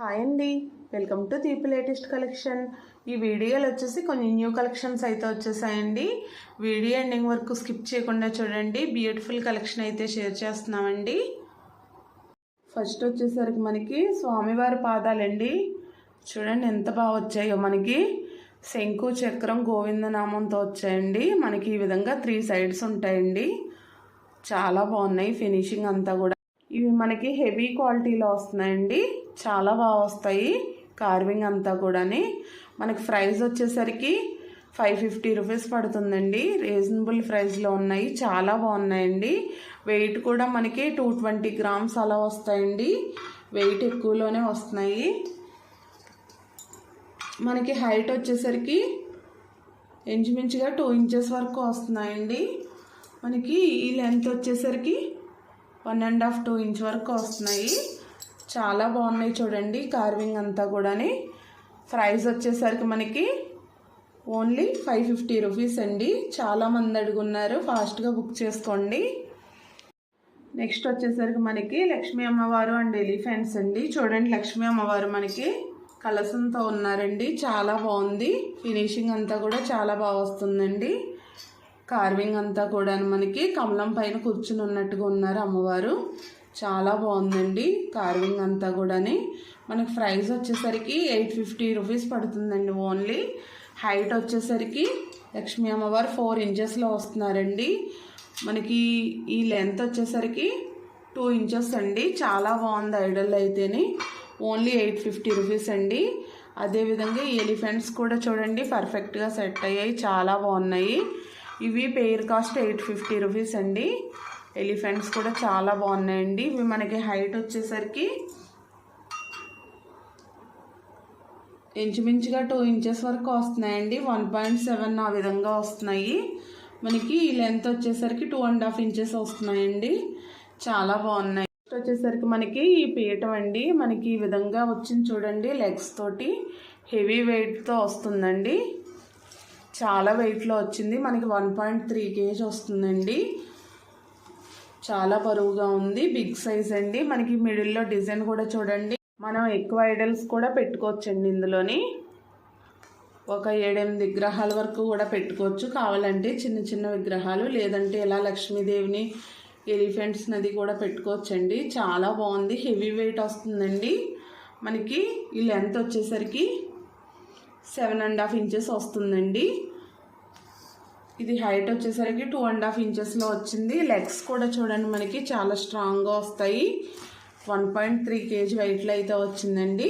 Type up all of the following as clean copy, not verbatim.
Hi అండి, welcome to Deep latest collection. ఈ వీడియోలో వచ్చేసి కొన్ని న్యూ కలెక్షన్స్ అయితే వచ్చేసాయండి. వీడియో ఎండింగ్ వరకు స్కిప్ చేయకుండా చూడండి. బ్యూటిఫుల్ కలెక్షన్ అయితే షేర్ చేస్తున్నామండి. ఫస్ట్ వచ్చేసరికి మనకి స్వామివారి పాదాలండి. చూడండి ఎంత బాగా వచ్చాయో. మనకి శంకు చక్రం గోవిందనామంతో వచ్చాయండి. మనకి ఈ విధంగా 3 సైడ్స్ ఉంటాయండి. చాలా బాగున్నాయి ఫినిషింగ్ అంతా కూడా. ఇవి మనకి హెవీ క్వాలిటీలో వస్తున్నాయండి. చాలా బాగా వస్తాయి కార్వింగ్ అంతా కూడాని. మనకి ప్రైస్ వచ్చేసరికి 550 రూపీస్ పడుతుందండి. రీజనబుల్ ప్రైస్లో ఉన్నాయి, చాలా బాగున్నాయండి. వెయిట్ కూడా మనకి 220 గ్రామ్స్ అలా వస్తాయండి. వెయిట్ ఎక్కువలోనే వస్తున్నాయి. మనకి హైట్ వచ్చేసరికి ఇంచుమించుగా 2 ఇంచెస్ వరకు వస్తున్నాయండి. మనకి ఈ లెంత్ వచ్చేసరికి 1.5 2 ఇంచ్ వరకు వస్తున్నాయి. చాలా బాగున్నాయి చూడండి కార్వింగ్ అంతా కూడాని. ప్రైస్ వచ్చేసరికి మనకి ఓన్లీ 550 రూపీస్ అండి. చాలామంది అడుగున్నారు, ఫాస్ట్గా బుక్ చేసుకోండి. నెక్స్ట్ వచ్చేసరికి మనకి లక్ష్మీ అమ్మవారు అండ్ ఎలిఫెంట్స్ అండి. చూడండి లక్ష్మీ అమ్మవారు మనకి కలసంతో ఉన్నారండి. చాలా బాగుంది ఫినిషింగ్ అంతా కూడా చాలా బాగా వస్తుందండి. కార్వింగ్ అంతా కూడా మనకి కమలం పైన కూర్చుని ఉన్నట్టుగా ఉన్నారు అమ్మవారు. చాలా బాగుందండి కార్వింగ్ అంతా కూడాని. మనకి ప్రైస్ వచ్చేసరికి 850 రూపీస్ పడుతుందండి ఓన్లీ. హైట్ వచ్చేసరికి లక్ష్మీ అమ్మవారు 4 ఇంచెస్లో వస్తున్నారండి. మనకి ఈ లెంత్ వచ్చేసరికి 2 ఇంచెస్ అండి. చాలా బాగుంది ఐడల్ అయితేనే. ఓన్లీ 850 రూపీస్ అండి. అదేవిధంగా ఈ ఎలిఫెంట్స్ కూడా చూడండి పర్ఫెక్ట్గా సెట్ అయ్యాయి, చాలా బాగున్నాయి. ఇవి పెయిర్ కాస్ట్ 850 రూపీస్ అండి. ఎలిఫెంట్స్ కూడా చాలా బాగున్నాయండి. ఇవి మనకి హైట్ వచ్చేసరికి ఇంచుమించుగా 2 ఇంచెస్ వరకు వస్తున్నాయండి. 1.7 ఆ విధంగా వస్తున్నాయి. మనకి ఈ లెంత్ వచ్చేసరికి 2.5 ఇంచెస్ వస్తున్నాయండి. చాలా బాగున్నాయి. నెక్స్ట్ వచ్చేసరికి మనకి ఈ పీఠం అండి. మనకి ఈ విధంగా వచ్చింది చూడండి, లెగ్స్ తోటి హెవీ వెయిట్తో వస్తుందండి. చాలా వెయిట్లో వచ్చింది. మనకి 1.3 kg వస్తుందండి. చాలా బరువుగా ఉంది, బిగ్ సైజ్ అండి. మనకి మిడిల్లో డిజైన్ కూడా చూడండి. మనం ఎక్కువ ఐడల్స్ కూడా పెట్టుకోవచ్చండి ఇందులోని. ఒక 7-8 విగ్రహాల వరకు కూడా పెట్టుకోవచ్చు కావాలంటే, చిన్న చిన్న విగ్రహాలు. లేదంటే ఇలా లక్ష్మీదేవిని ఎలిఫెంట్స్ నది కూడా పెట్టుకోవచ్చండి. చాలా బాగుంది, హెవీ వెయిట్ వస్తుందండి. మనకి ఈ లెంత్ వచ్చేసరికి 7.5 ఇంచెస్ వస్తుందండి. ఇది హైట్ వచ్చేసరికి 2.5 ఇంచెస్లో వచ్చింది. లెగ్స్ కూడా చూడండి మనకి చాలా స్ట్రాంగ్గా వస్తాయి. 1.3 kg వెయిట్లో అయితే వచ్చిందండి.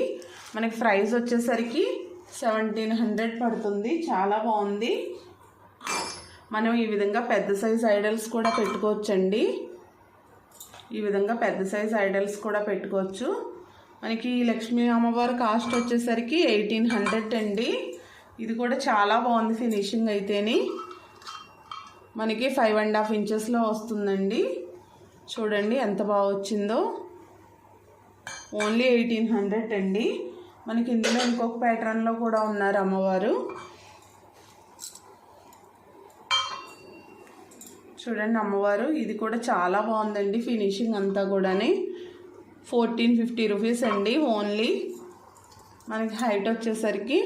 మనకి ప్రైస్ వచ్చేసరికి 1700 పడుతుంది. చాలా బాగుంది. మనం ఈ విధంగా పెద్ద సైజ్ ఐడల్స్ కూడా పెట్టుకోవచ్చండి. ఈ విధంగా పెద్ద సైజ్ ఐడల్స్ కూడా పెట్టుకోవచ్చు. మనకి లక్ష్మీ అమ్మవారి కాస్ట్ వచ్చేసరికి 1800 అండి. ఇది కూడా చాలా బాగుంది ఫినిషింగ్ అయితేని. మనకి 5.5 ఇంచెస్లో వస్తుందండి. చూడండి ఎంత బాగా వచ్చిందో. ఓన్లీ 1800 అండి. మనకి ఇందులో ఇంకొక ప్యాటర్న్లో కూడా ఉన్నారు అమ్మవారు. చూడండి అమ్మవారు, ఇది కూడా చాలా బాగుందండి ఫినిషింగ్ అంతా కూడాని. 1450 రూపీస్ అండి ఓన్లీ. మనకి హైట్ వచ్చేసరికి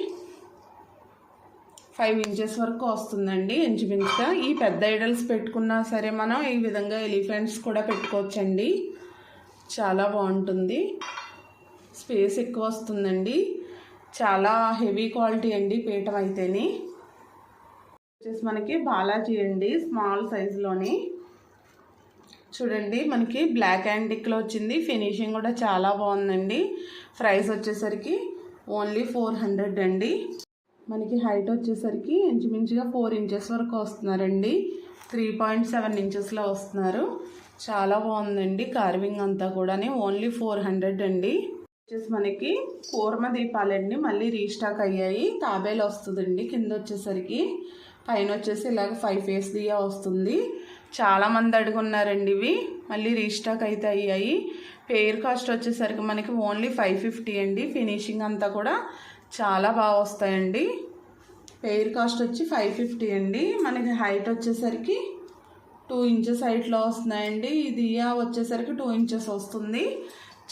5 ఇంచెస్ వరకు వస్తుందండి ఇంచుమించుగా. ఈ పెద్ద ఐడల్స్ పెట్టుకున్నా సరే మనం ఈ విధంగా ఎలిఫెంట్స్ కూడా పెట్టుకోవచ్చండి. చాలా బాగుంటుంది, స్పేస్ ఎక్కువ వస్తుందండి. చాలా హెవీ క్వాలిటీ అండి పీఠం అయితేని. వచ్చేసి మనకి బాలాజీ అండి, స్మాల్ సైజులోని. చూడండి మనకి బ్లాక్ యాంటిక్లో వచ్చింది. ఫినిషింగ్ కూడా చాలా బాగుందండి. ప్రైస్ వచ్చేసరికి ఓన్లీ 400 అండి. మనకి హైట్ వచ్చేసరికి ఇంచుమించుగా 4 ఇంచెస్ వరకు వస్తున్నారండి. 3.7 ఇంచెస్లో వస్తున్నారు. చాలా బాగుందండి కార్వింగ్ అంతా కూడా. ఓన్లీ 400 అండి. వచ్చేసి మనకి కూర్మ దీపాలండి, మళ్ళీ రీస్టాక్ అయ్యాయి. తాబేలు వస్తుందండి కింద వచ్చేసరికి. పైన వచ్చేసి ఇలాగ 5 ఫేస్ దియా వస్తుంది. చాలామంది అడుగున్నారండి. ఇవి మళ్ళీ రీస్టాక్ అయితే అయ్యాయి. పెయిర్ కాస్ట్ వచ్చేసరికి మనకి ఓన్లీ 550 అండి. ఫినిషింగ్ అంతా కూడా చాలా బాగా వస్తాయండి. పెయిర్ కాస్ట్ వచ్చి 550 అండి. మనకి హైట్ వచ్చేసరికి 2 ఇంచెస్ హైట్లో వస్తున్నాయండి. ఇది వచ్చేసరికి 2 ఇంచెస్ వస్తుంది.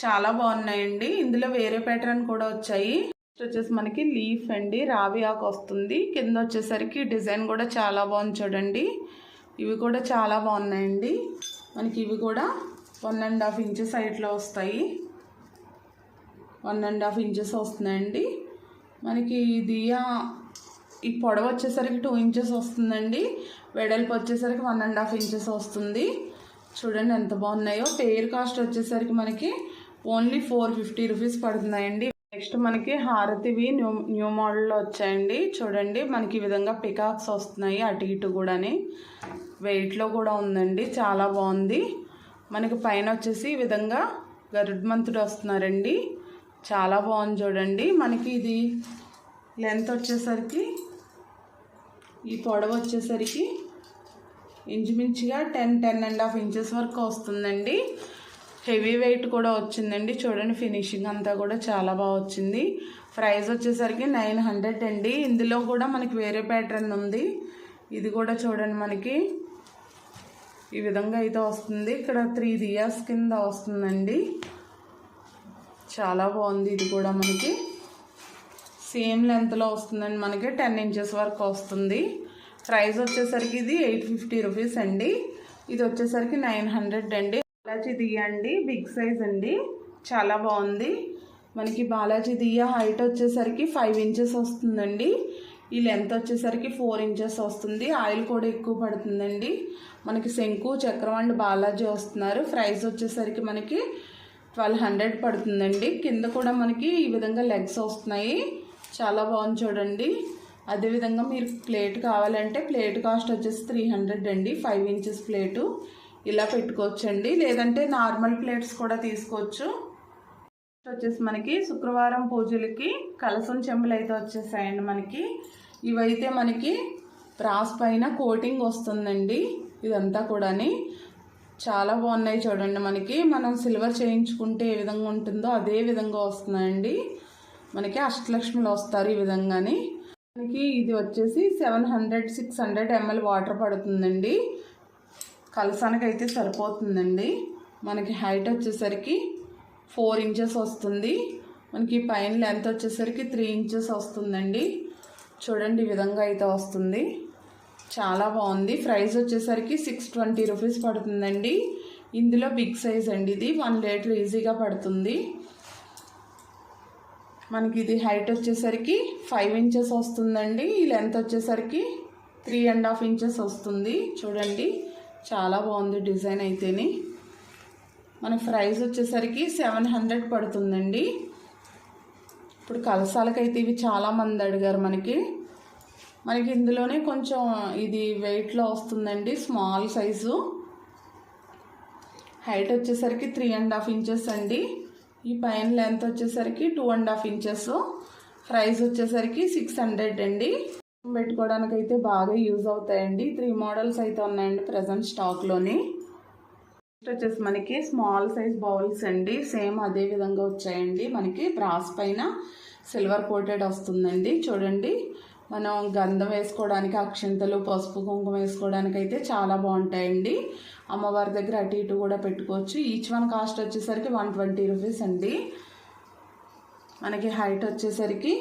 చాలా బాగున్నాయండి. ఇందులో వేరే ప్యాటర్న్ కూడా వచ్చాయి. వచ్చేసి మనకి లీఫ్ అండి, రావి ఆకు వస్తుంది. కింద వచ్చేసరికి డిజైన్ కూడా చాలా బాగుంది చూడండి. ఇవి కూడా చాలా బాగున్నాయండి. మనకి ఇవి కూడా 1.5 ఇంచెస్ హైట్లో వస్తాయి. 1.5 ఇంచెస్ వస్తున్నాయండి. మనకి దియా ఈ పొడవు వచ్చేసరికి 2 ఇంచెస్ వస్తుందండి. వెడల్పు వచ్చేసరికి 1.5 ఇంచెస్ వస్తుంది. చూడండి ఎంత బాగున్నాయో. పేర్ కాస్ట్ వచ్చేసరికి మనకి ఓన్లీ 450 రూపీస్ పడుతున్నాయండి. నెక్స్ట్ మనకి హారతివి న్యూ మోడల్లో వచ్చాయండి. చూడండి మనకి ఈ విధంగా పికాక్స్ వస్తున్నాయి అటు ఇటు కూడాని. వెయిట్లో కూడా ఉందండి, చాలా బాగుంది. మనకి పైన వచ్చేసి ఈ విధంగా గరుడ్మంతుడు వస్తున్నారండి. చాలా బాగుంది చూడండి. మనకి ఇది లెంత్ వచ్చేసరికి ఈ పొడవు వచ్చేసరికి ఇంచుమించుగా 10.5 ఇంచెస్ వరకు వస్తుందండి. హెవీ వెయిట్ కూడా వచ్చిందండి. చూడండి ఫినిషింగ్ అంతా కూడా చాలా బాగా వచ్చింది. ప్రైస్ వచ్చేసరికి 900 అండి. ఇందులో కూడా మనకి వేరే ప్యాటర్న్ ఉంది. ఇది కూడా చూడండి మనకి ఈ విధంగా అయితే వస్తుంది. ఇక్కడ 3 దియాస్ కింద వస్తుందండి. చాలా బాగుంది. ఇది కూడా మనకి సేమ్ లెంత్లో వస్తుందండి. మనకి 10 ఇంచెస్ వరకు వస్తుంది. ప్రైస్ వచ్చేసరికి ఇది 850 రూపీస్ అండి. ఇది వచ్చేసరికి 900 అండి. బాలాజీ దియ్య అండి, బిగ్ సైజ్ అండి, చాలా బాగుంది. మనకి బాలాజీ దియ్య హైట్ వచ్చేసరికి 5 ఇంచెస్ వస్తుందండి. ఈ లెంత్ వచ్చేసరికి 4 ఇంచెస్ వస్తుంది. ఆయిల్ కూడా ఎక్కువ పడుతుందండి. మనకి శంకు, చక్రం అండ్ బాలాజీ వస్తున్నారు. ప్రైస్ వచ్చేసరికి మనకి 1200 పడుతుందండి. కింద కూడా మనకి ఈ విధంగా లెగ్స్ వస్తున్నాయి. చాలా బాగుంది చూడండి. అదేవిధంగా మీరు ప్లేట్ కావాలంటే ప్లేట్ కాస్ట్ వచ్చేసి 300 అండి. 5 ఇంచెస్ ప్లేటు ఇలా పెట్టుకోవచ్చండి. లేదంటే నార్మల్ ప్లేట్స్ కూడా తీసుకోవచ్చు. వచ్చేసి మనకి శుక్రవారం పూజలకి కలసం చెంబులు అయితే వచ్చేసాయండి. మనకి ఇవైతే మనకి బ్రాస్ పైన కోటింగ్ వస్తుందండి. ఇదంతా కూడాని చాలా బాగున్నాయి చూడండి. మనకి మనం సిల్వర్ చేయించుకుంటే ఏ విధంగా ఉంటుందో అదే విధంగా వస్తున్నాయండి. మనకి అష్టలక్ష్మిలు వస్తారు ఈ విధంగాని. మనకి ఇది వచ్చేసి 700-600 ml వాటర్ పడుతుందండి. కలసానికి అయితే సరిపోతుందండి. మనకి హైట్ వచ్చేసరికి 4 ఇంచెస్ వస్తుంది. మనకి పైన లెంత్ వచ్చేసరికి 3 ఇంచెస్ వస్తుందండి. చూడండి ఈ విధంగా అయితే వస్తుంది. చాలా బాగుంది. ప్రైస్ వచ్చేసరికి 620 రూపీస్ పడుతుందండి. ఇందులో బిగ్ సైజ్ అండి. ఇది 1 లీటర్ ఈజీగా పడుతుంది. మనకి ఇది హైట్ వచ్చేసరికి 5 ఇంచెస్ వస్తుందండి. ఈ లెంత్ వచ్చేసరికి 3.5 ఇంచెస్ వస్తుంది. చూడండి చాలా బాగుంది డిజైన్ అయితేని. మన ప్రైస్ వచ్చేసరికి 700 పడుతుందండి. ఇప్పుడు కలసాలకైతే ఇవి చాలామంది అడిగారు. మనకి ఇందులోనే కొంచెం ఇది వెయిట్లో వస్తుందండి. Small size. హైట్ వచ్చేసరికి 3.5 ఇంచెస్ అండి. ఈ పైన లెంత్ వచ్చేసరికి 2.5 ఇంచెస్. ప్రైస్ వచ్చేసరికి 600 అండి. పెట్టుకోవడానికి అయితే బాగా యూజ్ అవుతాయండి. 3 మోడల్స్ అయితే ఉన్నాయండి ప్రజెంట్ స్టాక్లోని. నెక్స్ట్ వచ్చేసి మనకి స్మాల్ సైజ్ బౌల్స్ అండి. సేమ్ అదే విధంగా వచ్చాయండి. మనకి బ్రాస్ పైన సిల్వర్ కోటెడ్ వస్తుందండి. చూడండి మనం గంధం వేసుకోవడానికి, అక్షింతలు, పసుపు, కుంకుమ వేసుకోవడానికి అయితే చాలా బాగుంటాయండి. అమ్మవారి దగ్గర అటు ఇటు కూడా పెట్టుకోవచ్చు. ఈచ్ వన్ కాస్ట్ వచ్చేసరికి 120 రూపీస్ అండి. మనకి హైట్ వచ్చేసరికి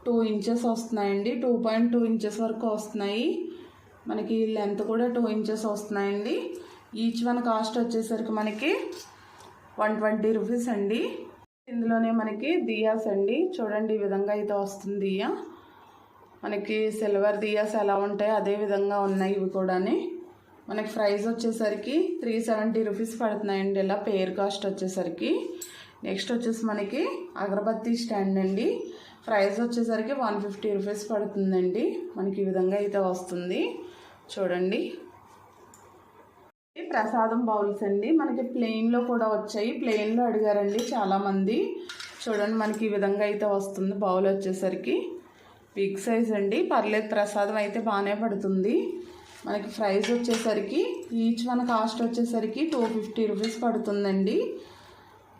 2 ఇంచెస్ వస్తున్నాయండి. 2.2 ఇంచెస్ వరకు వస్తున్నాయి. మనకి లెంత్ కూడా 2 ఇంచెస్ వస్తున్నాయండి. ఈచ్ వన్ కాస్ట్ వచ్చేసరికి మనకి 120 రూపీస్ అండి. ఇందులోనే మనకి దియాస్ అండి. చూడండి ఈ విధంగా అయితే వస్తుంది దియా. మనకి సిల్వర్ దియాస్ ఎలా ఉంటాయో అదే విధంగా ఉన్నాయి ఇవి కూడాని. మనకి ప్రైస్ వచ్చేసరికి 370 రూపీస్ పడుతున్నాయండి ఇలా పేర్ కాస్ట్ వచ్చేసరికి. నెక్స్ట్ వచ్చేసి మనకి అగరబత్తి స్టాండ్ అండి. ప్రైస్ వచ్చేసరికి 150 రూపీస్ పడుతుందండి. మనకి ఈ విధంగా అయితే వస్తుంది. చూడండి ప్రసాదం బౌల్స్ అండి. మనకి ప్లెయిన్లో కూడా వచ్చాయి. ప్లెయిన్లో అడిగారండి చాలామంది. చూడండి మనకి ఈ విధంగా అయితే వస్తుంది. బౌల్ వచ్చేసరికి బిగ్ సైజ్ అండి. పర్లేదు, ప్రసాదం అయితే బాగానే పడుతుంది. మనకి ప్రైస్ వచ్చేసరికి ఈచ్ వన్ కాస్ట్ వచ్చేసరికి 250 రూపీస్ పడుతుందండి.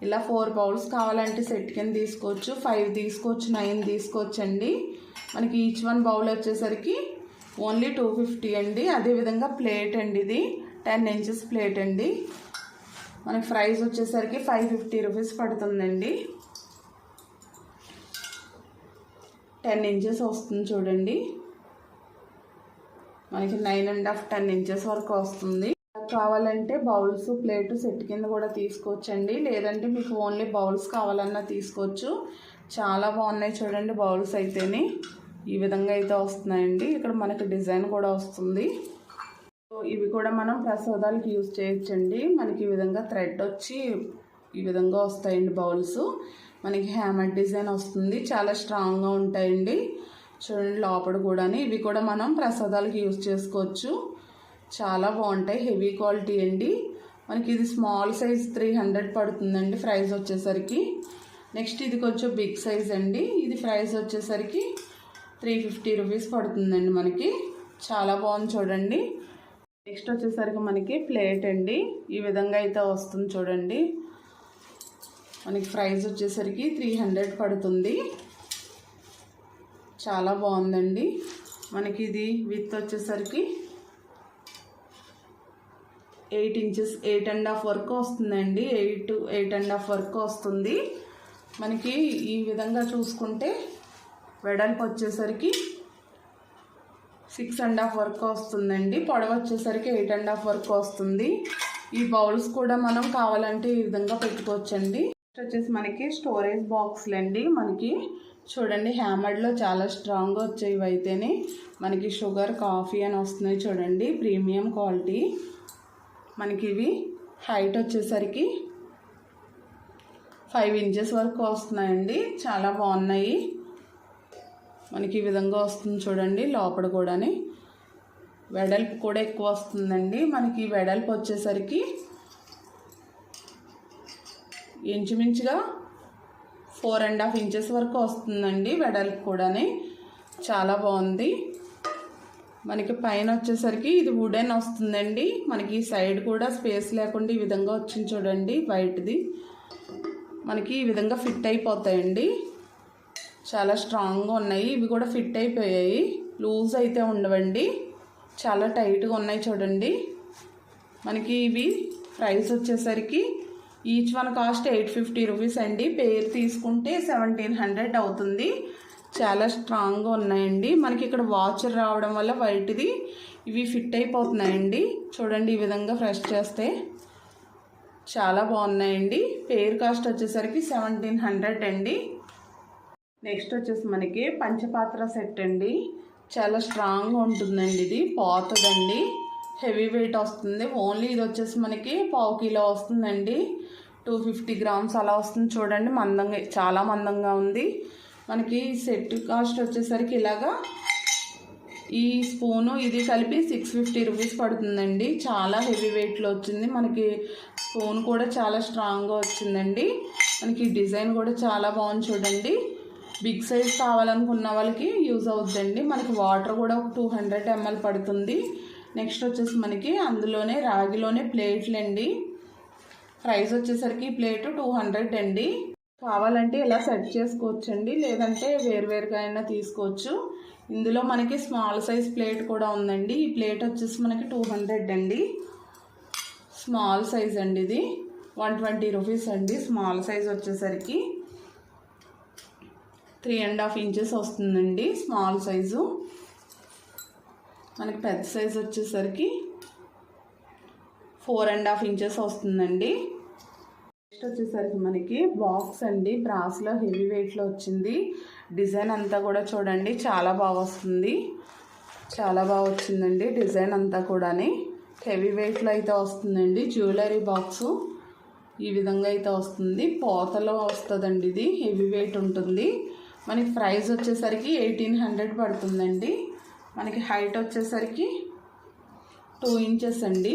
ఇలా 4 బౌల్స్ కావాలంటే సెట్ కింద తీసుకోవచ్చు. 5 తీసుకోవచ్చు, 9 తీసుకోవచ్చు అండి. మనకి ఈచ్ వన్ బౌల్ వచ్చేసరికి ఓన్లీ 250 అండి. అదేవిధంగా ప్లేట్ అండి. ఇది 10 ఇంచెస్ ప్లేట్ అండి. మనకి ప్రైస్ వచ్చేసరికి 550 రూపీస్ పడుతుందండి. 10 ఇంచెస్ వస్తుంది చూడండి. మనకి 9.5 10 ఇంచెస్ వరకు వస్తుంది. కావాలంటే బౌల్స్ ప్లేట్ సెట్ కింద కూడా తీసుకోవచ్చండి, లేదంటే మీకు ఓన్లీ బౌల్స్ కావాలన్నా తీసుకోవచ్చు. చాలా బాగున్నాయి చూడండి బౌల్స్ అయితేనే ఈ విధంగా అయితే వస్తున్నాయండి. ఇక్కడ మనకి డిజైన్ కూడా వస్తుంది. ఇవి కూడా మనం ప్రసాదాలకు యూజ్ చేయొచ్చండి. మనకి ఈ విధంగా థ్రెడ్ వచ్చి ఈ విధంగా వస్తాయండి బౌల్స్. మనకి హ్యామర్ డిజైన్ వస్తుంది, చాలా స్ట్రాంగ్గా ఉంటాయండి చూడండి లోపల కూడా. ఇవి కూడా మనం ప్రసాదాలకు యూజ్ చేసుకోవచ్చు, చాలా బాగుంటాయి. హెవీ క్వాలిటీ అండి. మనకి ఇది స్మాల్ సైజ్ 300 పడుతుందండి ప్రైస్ వచ్చేసరికి. నెక్స్ట్ ఇది కొంచెం బిగ్ సైజ్ అండి. ఇది ప్రైస్ వచ్చేసరికి 350 రూపీస్ పడుతుందండి మనకి. చాలా బాగుంది చూడండి. నెక్స్ట్ వచ్చేసరికి మనకి ప్లేట్ అండి. ఈ విధంగా అయితే వస్తుంది చూడండి. మనకి ప్రైస్ వచ్చేసరికి 300 పడుతుంది. చాలా బాగుందండి. మనకి ఇది విత్ వచ్చేసరికి 8 ఇంచెస్ 8.5 వరకు వస్తుందండి. 8.5 వరకు వస్తుంది. మనకి ఈ విధంగా చూసుకుంటే వెడల్పు వచ్చేసరికి 6.5 వరకు వస్తుందండి. పొడవు వచ్చేసరికి 8.5 వరకు వస్తుంది. ఈ బౌల్స్ కూడా మనం కావాలంటే ఈ విధంగా పెట్టుకోవచ్చండి. నెక్స్ట్ వచ్చేసి మనకి స్టోరేజ్ బాక్స్లు అండి. మనకి చూడండి హ్యామర్డ్లో చాలా స్ట్రాంగ్గా వచ్చేవి అయితేనే. మనకి షుగర్ కాఫీ అని వస్తున్నాయి చూడండి, ప్రీమియం క్వాలిటీ. మనకి ఇవి హైట్ వచ్చేసరికి 5 ఇంచెస్ వరకు వస్తున్నాయండి. చాలా బాగున్నాయి. మనకి ఈ విధంగా వస్తుంది చూడండి లోపల కూడా. వెడల్పు కూడా ఎక్కువ వస్తుందండి. మనకి వెడల్పు వచ్చేసరికి ఇంచుమించుగా 4.5 ఇంచెస్ వరకు వస్తుందండి వెడల్పు కూడా. చాలా బాగుంది. మనకి పైన వచ్చేసరికి ఇది వుడెన్ వస్తుందండి. మనకి సైడ్ కూడా స్పేస్ లేకుండా ఈ విధంగా వచ్చింది చూడండి వైట్ది. మనకి ఈ విధంగా ఫిట్ అయిపోతాయండి. చాలా స్ట్రాంగ్గా ఉన్నాయి. ఇవి కూడా ఫిట్ అయిపోయాయి, లూజ్ అయితే ఉండవండి, చాలా టైట్గా ఉన్నాయి చూడండి. మనకి ఇవి ప్రైస్ వచ్చేసరికి ఈచ్ వన్ కాస్ట్ 850 రూపీస్ అండి. పేరు తీసుకుంటే 1700 అవుతుంది. చాలా స్ట్రాంగ్గా ఉన్నాయండి. మనకి ఇక్కడ వాచర్ రావడం వల్ల వైట్ది ఇవి ఫిట్ అయిపోతున్నాయండి చూడండి. ఈ విధంగా ఫ్రెష్ చేస్తే చాలా బాగున్నాయండి. పేరు కాస్ట్ వచ్చేసరికి 1700 అండి. నెక్స్ట్ వచ్చేసి మనకి పంచపాత్ర సెట్ అండి. చాలా స్ట్రాంగ్గా ఉంటుందండి. ఇది పోతుందండి, హెవీ వెయిట్ వస్తుంది. ఓన్లీ ఇది వచ్చేసి మనకి 1/2 కిలో వస్తుందండి. 250 గ్రామ్స్ అలా వస్తుంది చూడండి. మందంగా, చాలా మందంగా ఉంది. మనకి సెట్ కాస్ట్ వచ్చేసరికి ఇలాగా ఈ స్పూను ఇది కలిపి 650 రూపీస్ పడుతుందండి. చాలా హెవీ వెయిట్లో వచ్చింది. మనకి స్పూన్ కూడా చాలా స్ట్రాంగ్గా వచ్చిందండి. మనకి డిజైన్ కూడా చాలా బాగుంది చూడండి. బిగ్ సైజ్ కావాలనుకున్న వాళ్ళకి యూజ్ అవుతుందండి. మనకి వాటర్ కూడా ఒక 200 ml పడుతుంది. నెక్స్ట్ వచ్చేసి మనకి అందులోనే రాగిలోనే ప్లేట్లు అండి. ప్రైస్ వచ్చేసరికి ప్లేటు 200 అండి. కావాలంటే ఇలా సెట్ చేసుకోవచ్చండి, లేదంటే వేరువేరుగా అయినా తీసుకోవచ్చు. ఇందులో మనకి స్మాల్ సైజ్ ప్లేట్ కూడా ఉందండి. ఈ ప్లేట్ వచ్చేసి మనకి 200 అండి. స్మాల్ సైజ్ అండి. ఇది 120 రూపీస్ అండి. స్మాల్ సైజ్ వచ్చేసరికి 3.5 ఇంచెస్ వస్తుందండి స్మాల్ సైజు. మనకి పెద్ద సైజు వచ్చేసరికి 4.5 ఇంచెస్ వస్తుందండి. నెక్స్ట్ వచ్చేసరికి మనకి బాక్స్ అండి. బ్రాస్లో హెవీ వెయిట్లో వచ్చింది. డిజైన్ అంతా కూడా చూడండి చాలా బాగా వస్తుంది. చాలా బాగా వచ్చిందండి డిజైన్ అంతా కూడా. హెవీ వెయిట్లో అయితే వస్తుందండి. జ్యువెలరీ బాక్సు ఈ విధంగా అయితే వస్తుంది. పోతలో వస్తుందండి. ఇది హెవీ వెయిట్ ఉంటుంది. మనకి ప్రైస్ వచ్చేసరికి 1800 పడుతుందండి. మనకి హైట్ వచ్చేసరికి 2 ఇంచెస్ అండి.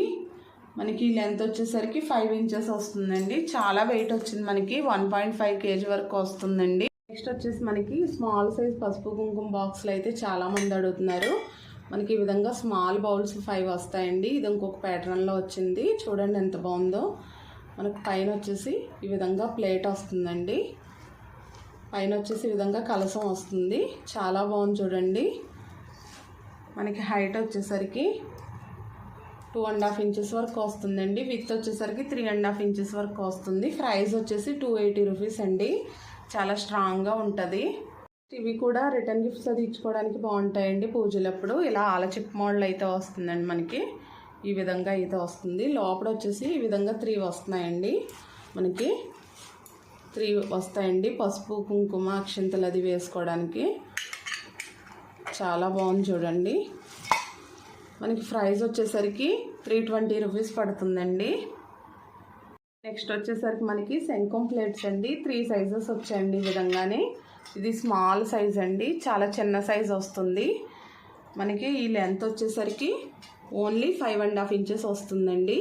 మనకి లెంత్ వచ్చేసరికి 5 ఇంచెస్ వస్తుందండి. చాలా వెయిట్ వచ్చింది. మనకి 1.5 kg వరకు వస్తుందండి. నెక్స్ట్ వచ్చేసి మనకి స్మాల్ సైజ్ పసుపు కుంకుమ బాక్స్లు అయితే చాలామంది అడుగుతున్నారు. మనకి ఈ విధంగా స్మాల్ బౌల్స్ 5 వస్తాయండి. ఇది ఇంకొక ప్యాటర్న్లో వచ్చింది చూడండి ఎంత బాగుందో. మనకు పైన వచ్చేసి ఈ విధంగా ప్లేట్ వస్తుందండి. పైన వచ్చేసి ఈ విధంగా కలసం వస్తుంది. చాలా బాగుంది చూడండి. మనకి హైట్ వచ్చేసరికి 2.5 ఇంచెస్ వరకు వస్తుందండి. విత్ వచ్చేసరికి 3.5 ఇంచెస్ వరకు వస్తుంది. ప్రైస్ వచ్చేసి 280 రూపీస్ అండి. చాలా స్ట్రాంగ్గా ఉంటుంది. ఇవి కూడా రిటర్న్ గిఫ్ట్స్ అది ఇచ్చుకోవడానికి బాగుంటాయండి పూజలప్పుడు. ఇలా ఆలచిప్ మోడల్ అయితే వస్తుందండి మనకి. ఈ విధంగా అయితే వస్తుంది. లోపల వచ్చేసి ఈ విధంగా 3 వస్తున్నాయండి. మనకి 3 వస్తాయండి. పసుపు కుంకుమ అక్షంతలు అది వేసుకోవడానికి చాలా బాగుంది చూడండి. మనకి ప్రైస్ వచ్చేసరికి 320 రూపీస్ పడుతుందండి. నెక్స్ట్ వచ్చేసరికి మనకి శంఖం ప్లేట్స్ అండి. 3 సైజెస్ వచ్చాయండి ఈ విధంగానే. ఇది స్మాల్ సైజ్ అండి, చాలా చిన్న సైజ్ వస్తుంది. మనకి ఈ లెంత్ వచ్చేసరికి ఓన్లీ 5.5 ఇంచెస్ వస్తుందండి.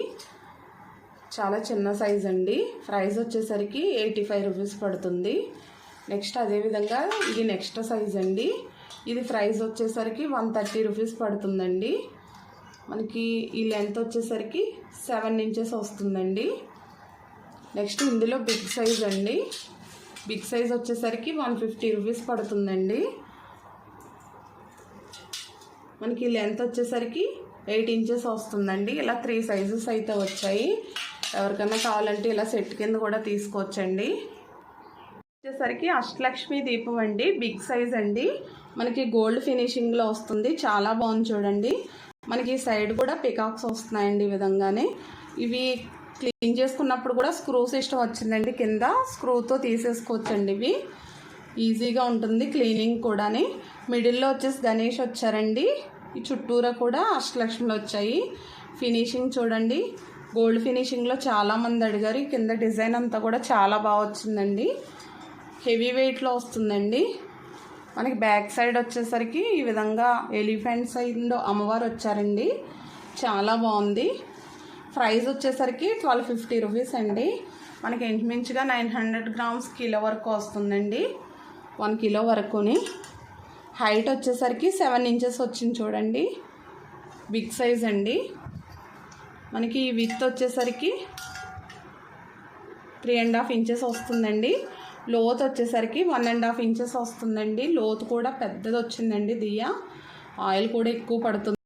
చాలా చిన్న సైజ్ అండి. ప్రైస్ వచ్చేసరికి 85 రూపీస్ పడుతుంది. నెక్స్ట్ అదేవిధంగా ఇది నెక్స్ట్ సైజ్ అండి. ఇది ప్రైస్ వచ్చేసరికి 130 రూపీస్ పడుతుందండి. మనకి ఈ లెంత్ వచ్చేసరికి 7 ఇంచెస్ వస్తుందండి. నెక్స్ట్ ఇందులో బిగ్ సైజ్ అండి. బిగ్ సైజ్ వచ్చేసరికి 150 రూపీస్ పడుతుందండి. మనకి లెంత్ వచ్చేసరికి 8 ఇంచెస్ వస్తుందండి. ఇలా 3 సైజెస్ అయితే వచ్చాయి. ఎవరికైనా కావాలంటే ఇలా సెట్ కింద కూడా తీసుకోవచ్చండి. వచ్చేసరికి అష్టలక్ష్మి దీపం అండి. బిగ్ సైజ్ అండి. మనకి గోల్డ్ ఫినిషింగ్లో వస్తుంది. చాలా బాగుంది చూడండి. మనకి సైడ్ కూడా పికాక్స్ వస్తున్నాయండి ఈ విధంగానే. ఇవి క్లీన్ చేసుకున్నప్పుడు కూడా స్క్రూ సిస్టమ్ వచ్చిందండి. కింద స్క్రూతో తీసేసుకోవచ్చండి. ఇవి ఈజీగా ఉంటుంది క్లీనింగ్ కూడా. మిడిల్లో వచ్చేసి గణేష్ వచ్చారండి. ఈ చుట్టూరా కూడా అష్టలక్ష్మిలు వచ్చాయి. ఫినిషింగ్ చూడండి, గోల్డ్ ఫినిషింగ్లో చాలామంది అడిగారు. కింద డిజైన్ అంతా కూడా చాలా బాగా వచ్చిందండి. హెవీ వెయిట్లో వస్తుందండి. మనకి బ్యాక్ సైడ్ వచ్చేసరికి ఈ విధంగా ఎలిఫెంట్ సైడ్ అమ్మవారు వచ్చారండి. చాలా బాగుంది. ప్రైస్ వచ్చేసరికి 1250 రూపీస్ అండి. మనకి ఇంచుమించుగా 900 గ్రామ్స్ కిలో వరకు వస్తుందండి. 1 కిలో వరకుని. హైట్ వచ్చేసరికి 7 ఇంచెస్ వచ్చింది చూడండి. బిగ్ సైజ్ అండి. మనకి విత్ వచ్చేసరికి 3.5 ఇంచెస్ వస్తుందండి. లోతు వచ్చేసరికి 1.5 ఇంచెస్ వస్తుందండి. లోతు కూడా పెద్దది వచ్చిందండి. దియ్య ఆయిల్ కూడా ఎక్కువ పడుతుంది.